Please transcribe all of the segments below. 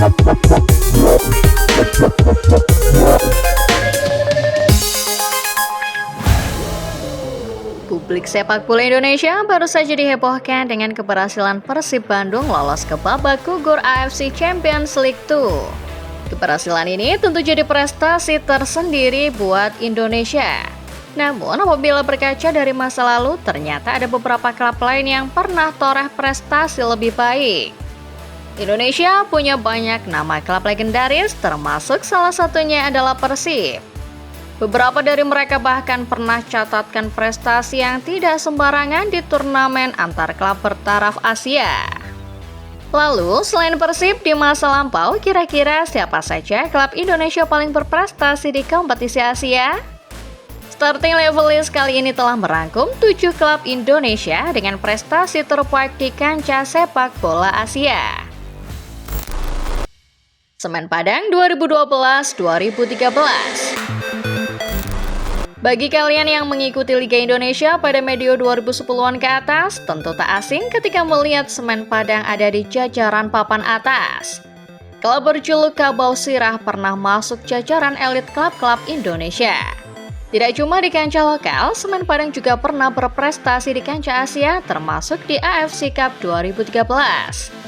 Publik sepak bola Indonesia baru saja dihebohkan dengan keberhasilan Persib Bandung lolos ke babak gugur AFC Champions League 2. Keberhasilan ini tentu jadi prestasi tersendiri buat Indonesia. Namun apabila berkaca dari masa lalu, ternyata ada beberapa klub lain yang pernah toreh prestasi lebih baik. Indonesia punya banyak nama klub legendaris, termasuk salah satunya adalah Persib. Beberapa dari mereka bahkan pernah catatkan prestasi yang tidak sembarangan di turnamen antar klub bertaraf Asia. Lalu, selain Persib di masa lampau, kira-kira siapa saja klub Indonesia paling berprestasi di kompetisi Asia? Starting Level List kali ini telah merangkum 7 klub Indonesia dengan prestasi terbaik di kancah sepak bola Asia. Semen Padang 2012-2013. Bagi kalian yang mengikuti Liga Indonesia pada medio 2010-an ke atas, tentu tak asing ketika melihat Semen Padang ada di jajaran papan atas. Klub berjuluk Kabau Sirah pernah masuk jajaran elit klub-klub Indonesia. Tidak cuma di kancah lokal, Semen Padang juga pernah berprestasi di kancah Asia, termasuk di AFC Cup 2013.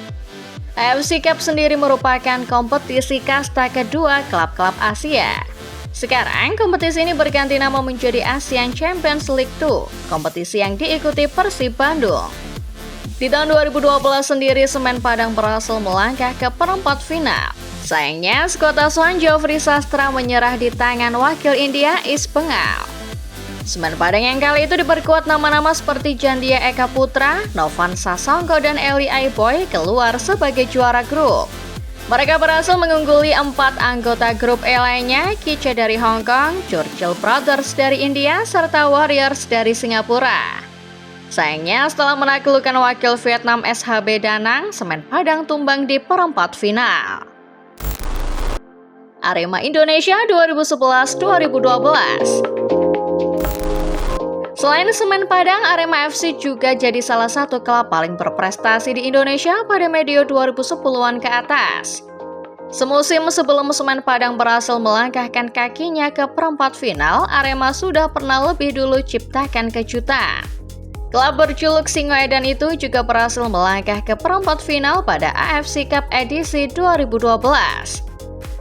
AFC Cup sendiri merupakan kompetisi kasta kedua klub-klub Asia. Sekarang, kompetisi ini berganti nama menjadi ASEAN Champions League 2, kompetisi yang diikuti Persib Bandung. Di tahun 2012 sendiri, Semen Padang berhasil melangkah ke perempat final. Sayangnya, skuad asuhan Jofri Sastra menyerah di tangan wakil India East Bengal. Semen Padang yang kali itu diperkuat nama-nama seperti Jandia Eka Putra, Novan Sasongko, dan Eli Aiboy keluar sebagai juara grup. Mereka berhasil mengungguli 4 anggota grup E lainnya, Kice dari Hong Kong, Churchill Brothers dari India, serta Warriors dari Singapura. Sayangnya, setelah menaklukkan wakil Vietnam SHB Danang, Semen Padang tumbang di perempat final. Arema Indonesia 2011-2012. Selain Semen Padang, Arema FC juga jadi salah satu klub paling berprestasi di Indonesia pada medio 2010-an ke atas. Semusim sebelum Semen Padang berhasil melangkahkan kakinya ke perempat final, Arema sudah pernah lebih dulu ciptakan kejutan. Klub berjuluk Singoedan itu juga berhasil melangkah ke perempat final pada AFC Cup edisi 2012.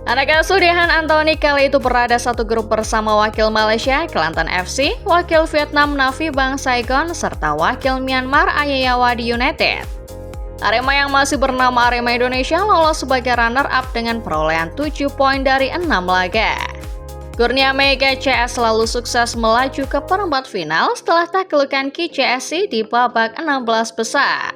Anak asuh Dehan Anthony kali itu berada satu grup bersama wakil Malaysia, Kelantan FC, wakil Vietnam Navy Bang Saigon, serta wakil Myanmar Ayeyawadi United. Arema yang masih bernama Arema Indonesia lolos sebagai runner-up dengan perolehan 7 poin dari 6 laga. Kurnia Mega CS selalu sukses melaju ke perempat final setelah taklukan KCSC di babak 16 besar.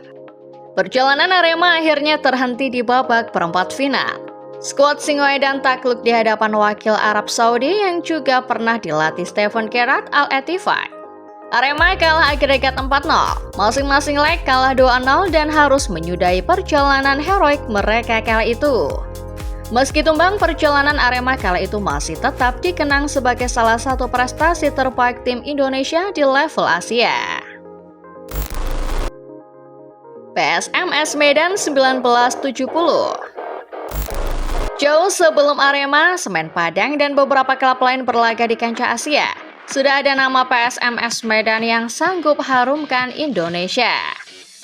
Perjalanan Arema akhirnya terhenti di babak perempat final. Skuad Singoedan takluk di hadapan wakil Arab Saudi yang juga pernah dilatih Stephen Gerrard Al-Ettifaq. Arema kalah agregat 4-0, masing-masing leg kalah 2-0 dan harus menyudahi perjalanan heroik mereka kala itu. Meski tumbang, perjalanan Arema kala itu masih tetap dikenang sebagai salah satu prestasi terbaik tim Indonesia di level Asia. PSMS Medan 1970. Jauh sebelum Arema, Semen Padang, dan beberapa klub lain berlaga di kancah Asia, sudah ada nama PSMS Medan yang sanggup harumkan Indonesia.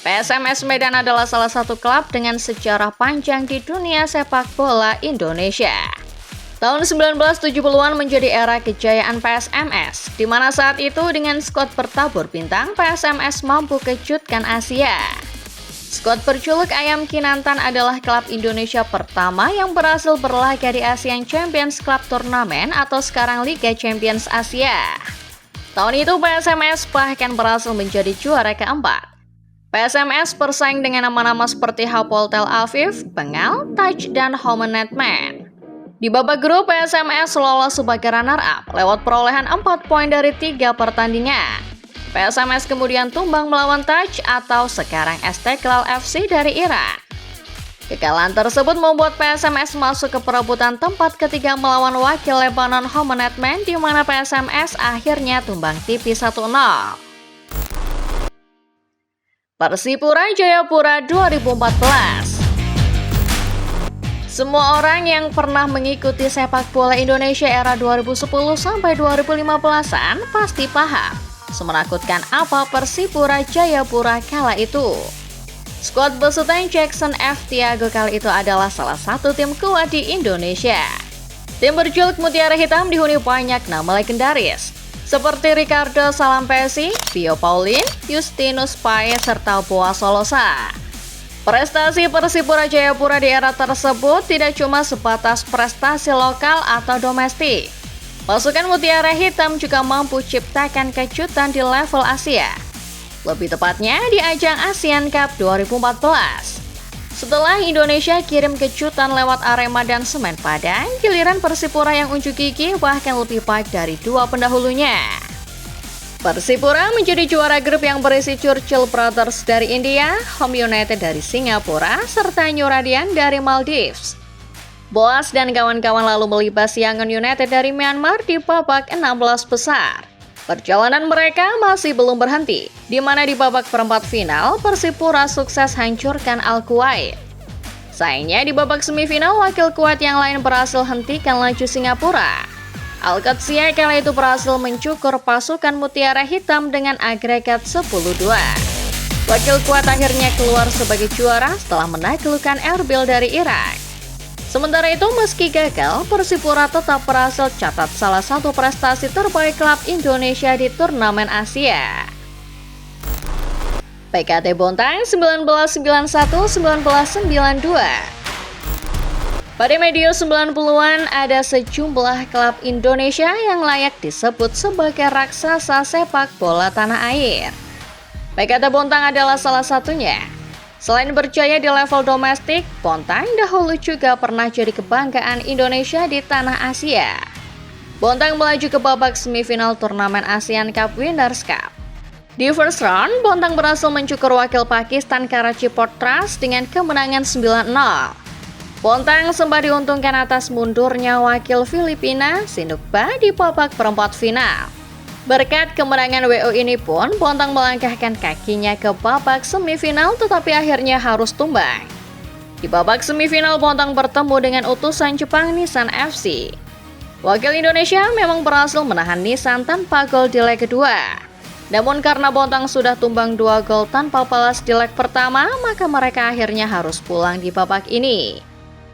PSMS Medan adalah salah satu klub dengan sejarah panjang di dunia sepak bola Indonesia. Tahun 1970-an menjadi era kejayaan PSMS, di mana saat itu dengan skuad bertabur bintang, PSMS mampu kejutkan Asia. Skuad berjuluk Ayam Kinantan adalah klub Indonesia pertama yang berhasil berlaga di ASEAN Champions Club Tournament atau sekarang Liga Champions Asia. Tahun itu PSMS bahkan berhasil menjadi juara keempat. PSMS bersaing dengan nama-nama seperti Hapoel Tel Aviv, Bengal, Taj, dan Homenetman. Di babak grup, PSMS lolos sebagai runner-up lewat perolehan 4 poin dari 3 pertandingan. PSMS kemudian tumbang melawan Taj atau sekarang Istiqlal FC dari Iran. Kekalahan tersebut membuat PSMS masuk ke perebutan tempat ketiga melawan wakil Lebanon Homenetman, di mana PSMS akhirnya tumbang tipis 1-0. Persipura Jayapura 2014. Semua orang yang pernah mengikuti sepak bola Indonesia era 2010 sampai 2015-an pasti paham semenakutkan apa Persipura Jayapura kala itu. Skuad besutan Jackson F. Tiago kali itu adalah salah satu tim kuat di Indonesia. Tim berjuluk Mutiara Hitam dihuni banyak nama legendaris, seperti Ricardo Salampesi, Pio Paulin, Justinus Paes, serta Boa Solosa. Prestasi Persipura Jayapura di era tersebut tidak cuma sebatas prestasi lokal atau domestik. Pasukan Mutiara Hitam juga mampu ciptakan kejutan di level Asia. Lebih tepatnya di ajang ASEAN Cup 2014. Setelah Indonesia kirim kejutan lewat Arema dan Semen Padang, giliran Persipura yang unjuk gigi bahkan lebih baik dari dua pendahulunya. Persipura menjadi juara grup yang berisi Churchill Brothers dari India, Home United dari Singapura, serta New Radiant dari Maldives. Boas dan kawan-kawan lalu melibas Yangon United dari Myanmar di babak 16 besar. Perjalanan mereka masih belum berhenti, di mana di babak perempat final, Persipura sukses hancurkan Al-Kuwait. Sayangnya di babak semifinal, wakil Kuwait yang lain berhasil hentikan laju Singapura. Al-Qadsiya kala itu berhasil mencukur pasukan Mutiara Hitam dengan agregat 10-2. Wakil Kuwait akhirnya keluar sebagai juara setelah menaklukkan Erbil dari Irak. Sementara itu, meski gagal, Persipura tetap berhasil catat salah satu prestasi terbaik klub Indonesia di turnamen Asia. PKT Bontang 1991-1992. Pada medio 90-an, ada sejumlah klub Indonesia yang layak disebut sebagai raksasa sepak bola tanah air. PKT Bontang adalah salah satunya. Selain berjaya di level domestik, Bontang dahulu juga pernah jadi kebanggaan Indonesia di tanah Asia. Bontang melaju ke babak semifinal turnamen ASEAN Cup Winners' Cup. Di first round, Bontang berhasil mencukur wakil Pakistan Karachi Port Trust dengan kemenangan 9-0. Bontang sempat diuntungkan atas mundurnya wakil Filipina, Sinukba, di babak perempat final. Berkat kemenangan WO ini pun, Bontang melangkahkan kakinya ke babak semifinal tetapi akhirnya harus tumbang. Di babak semifinal, Bontang bertemu dengan utusan Jepang Nissan FC. Wakil Indonesia memang berhasil menahan Nissan tanpa gol di leg kedua. Namun karena Bontang sudah tumbang 2 gol tanpa balas di leg pertama, maka mereka akhirnya harus pulang di babak ini.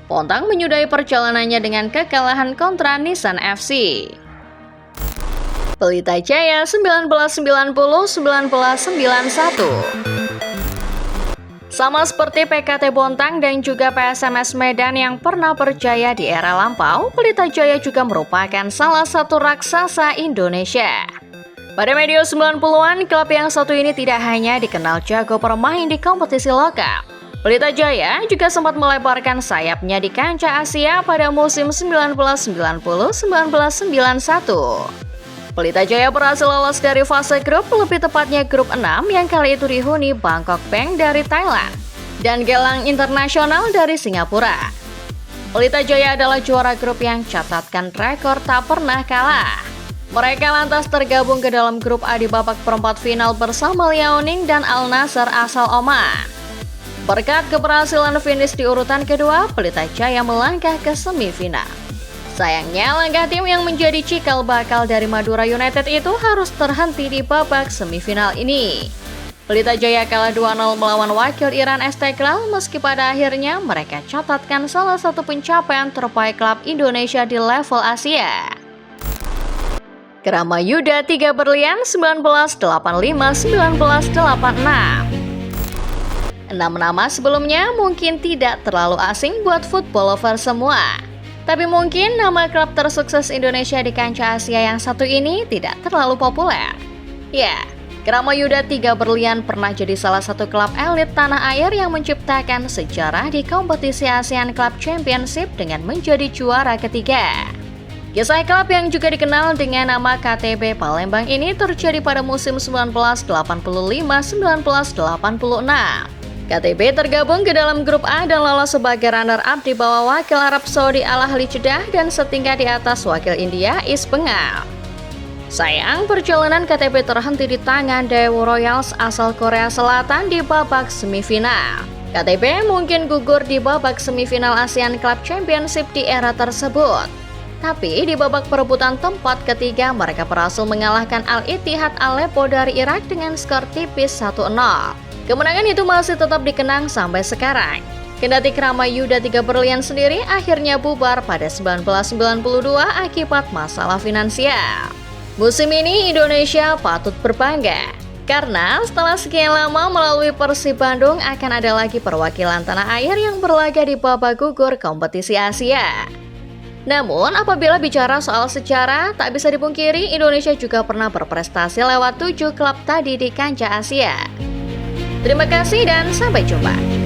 Bontang menyudahi perjalanannya dengan kekalahan kontra Nissan FC. Pelita Jaya 1990-1991. Sama seperti PKT Bontang dan juga PSMS Medan yang pernah berjaya di era lampau, Pelita Jaya juga merupakan salah satu raksasa Indonesia. Pada medio 90-an, klub yang satu ini tidak hanya dikenal jago bermain di kompetisi lokal. Pelita Jaya juga sempat melebarkan sayapnya di kancah Asia pada musim 1990-1991. Pelita Jaya berhasil lolos dari fase grup, lebih tepatnya grup 6 yang kali itu dihuni Bangkok Bank dari Thailand dan Gelang Internasional dari Singapura. Pelita Jaya adalah juara grup yang catatkan rekor tak pernah kalah. Mereka lantas tergabung ke dalam grup A di babak perempat final bersama Liaoning dan Al Nassr asal Oman. Berkat keberhasilan finish di urutan kedua, Pelita Jaya melangkah ke semifinal. Sayangnya, langkah tim yang menjadi cikal bakal dari Madura United itu harus terhenti di babak semifinal ini. Pelita Jaya kalah 2-0 melawan wakil Iran Istiqlal, meski pada akhirnya mereka catatkan salah satu pencapaian terbaik klub Indonesia di level Asia. Krama Yuda 3 berlian 1985-1986. 6 nama sebelumnya mungkin tidak terlalu asing buat football lover semua. Tapi mungkin nama klub tersukses Indonesia di kancah Asia yang satu ini tidak terlalu populer. Ya, Krama Yuda 3 berlian pernah jadi salah satu klub elit tanah air yang menciptakan sejarah di kompetisi ASEAN Club Championship dengan menjadi juara ketiga. Kisah klub yang juga dikenal dengan nama KTB Palembang ini terjadi pada musim 1985-1986. KTB tergabung ke dalam grup A dan lolos sebagai runner-up di bawah wakil Arab Saudi Al Ahly Jeddah dan setingkat di atas wakil India East Bengal. Sayang, perjalanan KTB terhenti di tangan Daewoo Royals asal Korea Selatan di babak semifinal. KTP mungkin gugur di babak semifinal ASEAN Club Championship di era tersebut. Tapi di babak perebutan tempat ketiga mereka berhasil mengalahkan Al-Ittihad Aleppo dari Irak dengan skor tipis 1-0. Kemenangan itu masih tetap dikenang sampai sekarang. Kendati Krama Yuda 3 Berlian sendiri akhirnya bubar pada 1992 akibat masalah finansial. Musim ini Indonesia patut berbangga, karena setelah sekian lama melalui Persib Bandung akan ada lagi perwakilan tanah air yang berlaga di babak gugur kompetisi Asia. Namun apabila bicara soal sejarah, tak bisa dipungkiri Indonesia juga pernah berprestasi lewat 7 klub tadi di kancah Asia. Terima kasih dan sampai jumpa.